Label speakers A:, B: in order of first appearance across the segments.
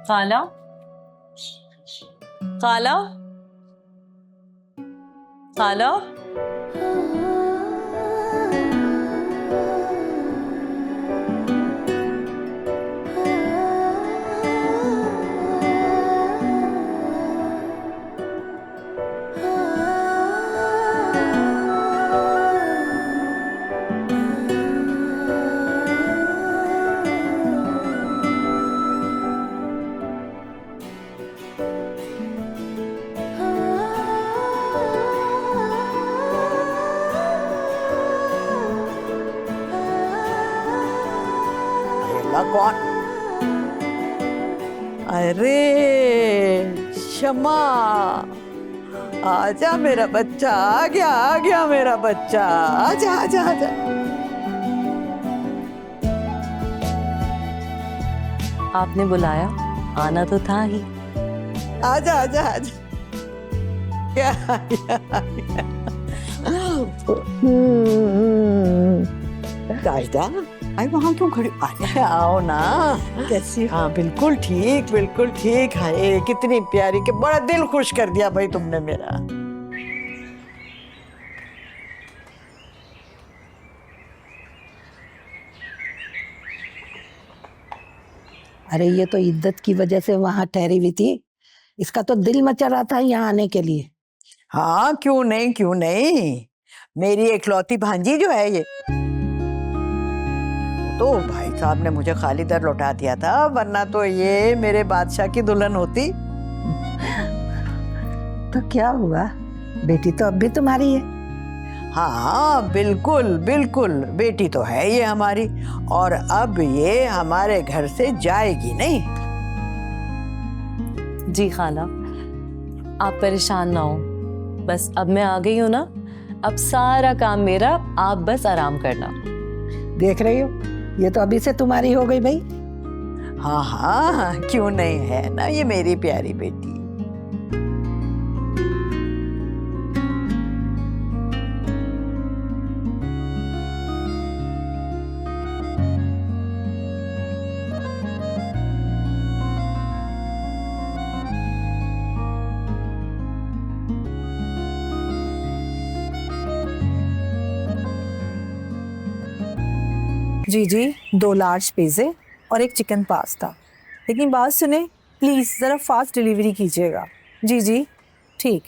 A: खाला, खाला, खाला।
B: कौन? अरे शमा, आजा मेरा बच्चा, आ गया मेरा बच्चा, आजा आजा आजा।
A: आपने बुलाया, आना तो था ही।
B: आजा आजा आजा। क्या कायदा, आई वहां क्यों खड़ी? आजा, आओ ना। कैसी? हाँ बिल्कुल ठीक, बिल्कुल ठीक। है कितनी प्यारी, के बड़ा दिल खुश कर दिया भाई तुमने मेरा।
C: अरे ये तो इद्दत की वजह से वहां ठहरी हुई थी, इसका तो दिल मचा रहा था यहाँ आने के लिए।
B: हाँ क्यों नहीं, क्यों नहीं। मेरी इकलौती भांजी जो है ये, तो भाई साहब ने मुझे खाली दर लौटा दिया था, वरना तो ये मेरे बादशाह की दुल्हन होती।
C: तो क्या हुआ, बेटी तो अब भी तुम्हारी है।
B: हाँ बिल्कुल बिल्कुल, बेटी तो है ये हमारी, और अब ये हमारे घर से जाएगी नहीं।
A: जी खाला, आप परेशान ना हो, बस अब मैं आ गई हूँ ना, अब सारा काम मेरा, आप बस आराम करना।
C: देख रही हो, ये तो अभी से तुम्हारी हो गई भाई।
B: हाँ हाँ क्यों नहीं, है ना ये मेरी प्यारी बेटी।
D: जी जी, 2 लार्ज पिज़्ज़े और एक चिकन पास्ता। लेकिन बात सुने, प्लीज़ ज़रा फास्ट डिलीवरी कीजिएगा। जी जी ठीक।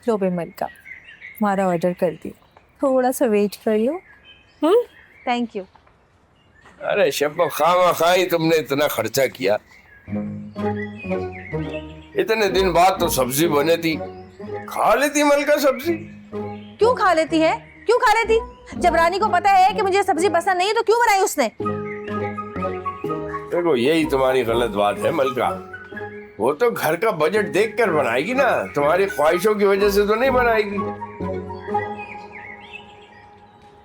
D: लो पेमेंट का हमारा ऑर्डर कर दिया, थोड़ा सा वेट करियो। Thank you.
E: अरे शब्बा, खामखाई तुमने इतना खर्चा किया, इतने दिन बाद तो सब्जी बने थी, खा लेती मलका सब्जी।
F: क्यों खा लेती है, क्यों खा लेती? जब रानी को पता है कि मुझे सब्जी पसंद नहीं है तो क्यों बनाई उसने?
E: देखो यही तुम्हारी गलत बात है मलका, वो तो घर का बजट देखकर बनाएगी ना, तुम्हारी ख्वाहिशों की वजह से तो नहीं बनाएगी।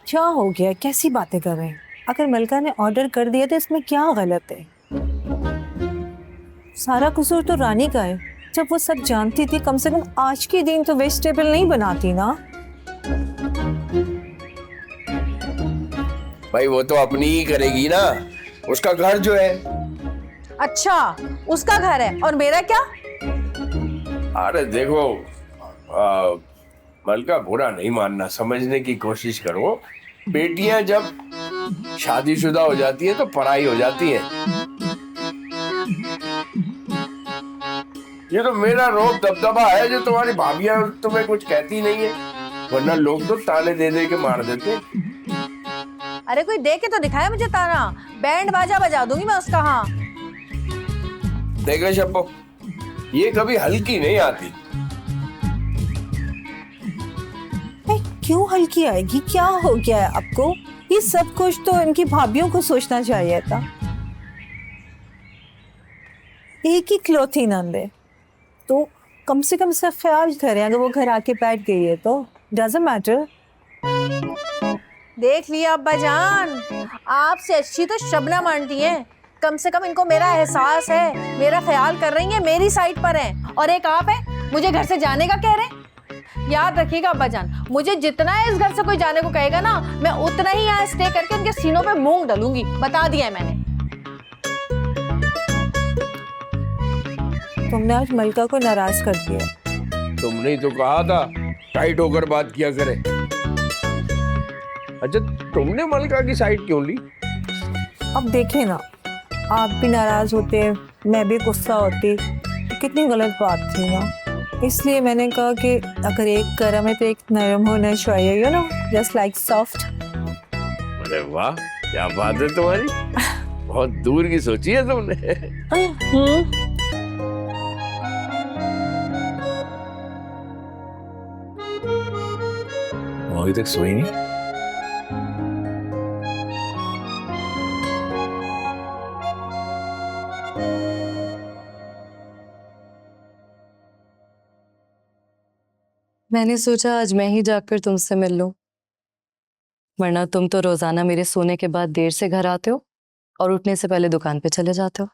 D: क्या हो गया, कैसी बातें कर रहे हैं? अगर मलका ने ऑर्डर कर दिया तो इसमें क्या गलत है? सारा कसूर तो रानी का है, जब वो सब जानती थी कम से कम आज के दिन तो वेजिटेबल नहीं बनाती ना।
E: भाई वो तो अपनी ही करेगी ना, उसका घर जो है।
F: अच्छा, उसका घर है और मेरा क्या?
E: अरे देखो मलका, बुरा नहीं मानना, समझने की कोशिश करो। बेटियां जब शादीशुदा हो जाती है तो पराई हो जाती है। ये तो मेरा रोब दबदबा है जो तुम्हारी भाभियां तुम्हें कुछ कहती नहीं है, वरना लोग तो ताने दे दे के मार देते।
F: अरे कोई दे के तो दिखाया मुझे ताना, बैंड बाजा बजा दूंगी मैं उसका। हाँ
E: देखो शब्बो, ये कभी हल्की नहीं आती।
D: क्यों हल्की आएगी, क्या हो गया है आपको? ये सब कुछ तो इनकी भाभियों को सोचना चाहिए था। एक ही इकलौती नंद है तो कम से कम इसका ख्याल करें, अगर वो घर आके बैठ गई है तो डजंट मैटर।
F: देख लिया अब्बा जान, आपसे अच्छी तो शबनम आंटी हैं। कम से कम इनको मेरा एहसास है, मेरा ख्याल कर रही हैं, मेरी साइड पर हैं। और एक आप है मुझे घर से जाने का कह रहे हैं। याद रखिएगा अब्बा जान, मुझे जितना इस घर से कोई जाने को कहेगा ना, मैं उतना ही यहाँ स्टे करके उनके सीनों पे मूंग डालूंगी, बता दिया है मैंने।
D: तुमने आज मलका को नाराज कर दिया।
E: तुमने ही तो कहा था टाइट होकर बात किया करे। अच्छा, तुमने मलका की साइड क्यों ली?
D: अब देखे ना, आप भी नाराज होते, मैं भी गुस्सा होती, तो कितनी गलत बात थी ना। इसलिए मैंने कहा कि अगर एक गर्म है तो एक नरम होना चाहिए, you know, just like soft.
E: अरे वाह, क्या बात है तुम्हारी, बहुत दूर की सोची है तुमने।
G: अभी तक सोई नहीं?
A: मैंने सोचा आज मैं ही जाकर तुमसे मिल लूं, वरना तुम तो रोजाना मेरे सोने के बाद देर से घर आते हो और उठने से पहले दुकान पे चले जाते हो।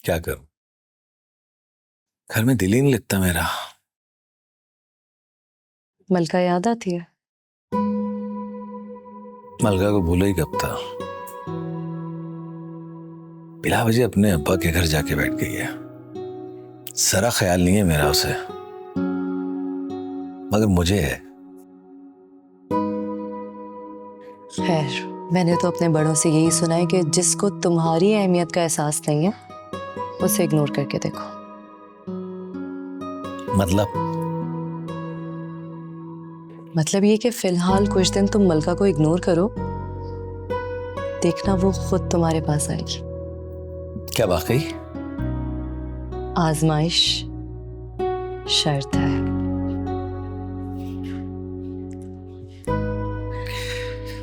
G: क्या करूं, घर में दिल ही नहीं लगता मेरा।
A: मलका याद आती है?
G: मलका को भूला ही कब था, बिला वजह अपने अब्बा के घर जाके बैठ गई है। जरा ख्याल नहीं है मेरा उसे, मगर मुझे है।
A: खैर, मैंने तो अपने बड़ों से यही सुना है कि जिसको तुम्हारी अहमियत का एहसास नहीं है उसे इग्नोर करके देखो। मतलब ये कि फिलहाल कुछ दिन तुम मलका को इग्नोर करो, देखना वो खुद तुम्हारे पास आएगी।
G: क्या वाकई?
A: आजमाइश शर्त है।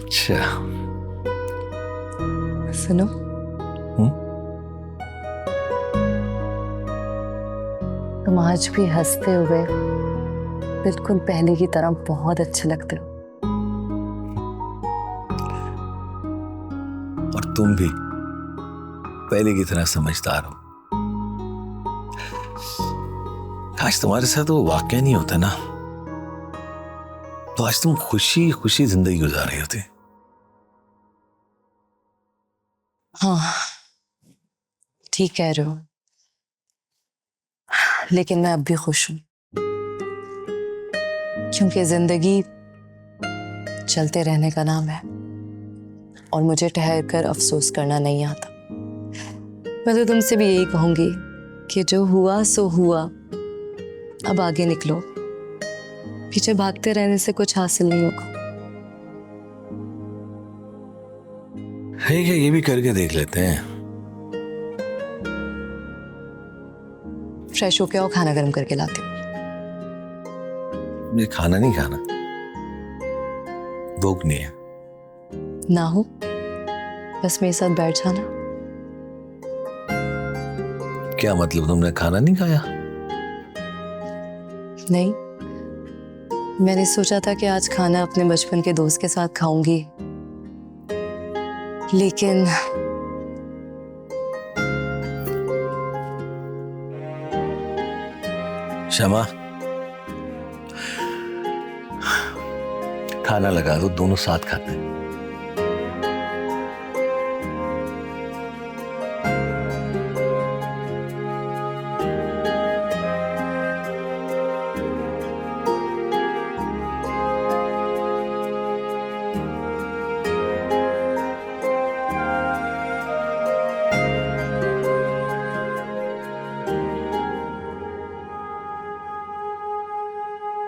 G: अच्छा,
A: सुनो, तुम आज भी हंसते हुए बिल्कुल पहले की तरह बहुत अच्छे लगते हो।
G: और तुम भी पहले की तरह समझदार हो। काश तुम्हारे साथ वो वाकया नहीं होता ना, तो आज तुम खुशी खुशी जिंदगी गुजार रही होती।
A: हाँ, ठीक कह रहे हो, लेकिन मैं अब भी खुश हूं, क्योंकि जिंदगी चलते रहने का नाम है और मुझे ठहर कर अफसोस करना नहीं आता। मैं तो तुमसे भी यही कहूंगी कि जो हुआ सो हुआ, अब आगे निकलो, पीछे भागते रहने से कुछ हासिल नहीं होगा।
G: है क्या, ये भी करके देख लेते हैं।
A: फ्रेश होके आओ, खाना गर्म करके लाती हूँ।
G: मुझे खाना नहीं खाना, भूख नहीं है।
A: ना हो बस मेरे साथ बैठ जाना।
G: क्या मतलब, तुमने खाना नहीं खाया?
A: नहीं, मैंने सोचा था कि आज खाना अपने बचपन के दोस्त के साथ खाऊंगी, लेकिन
G: शमा, खाना लगा दो, दोनों साथ खाते हैं।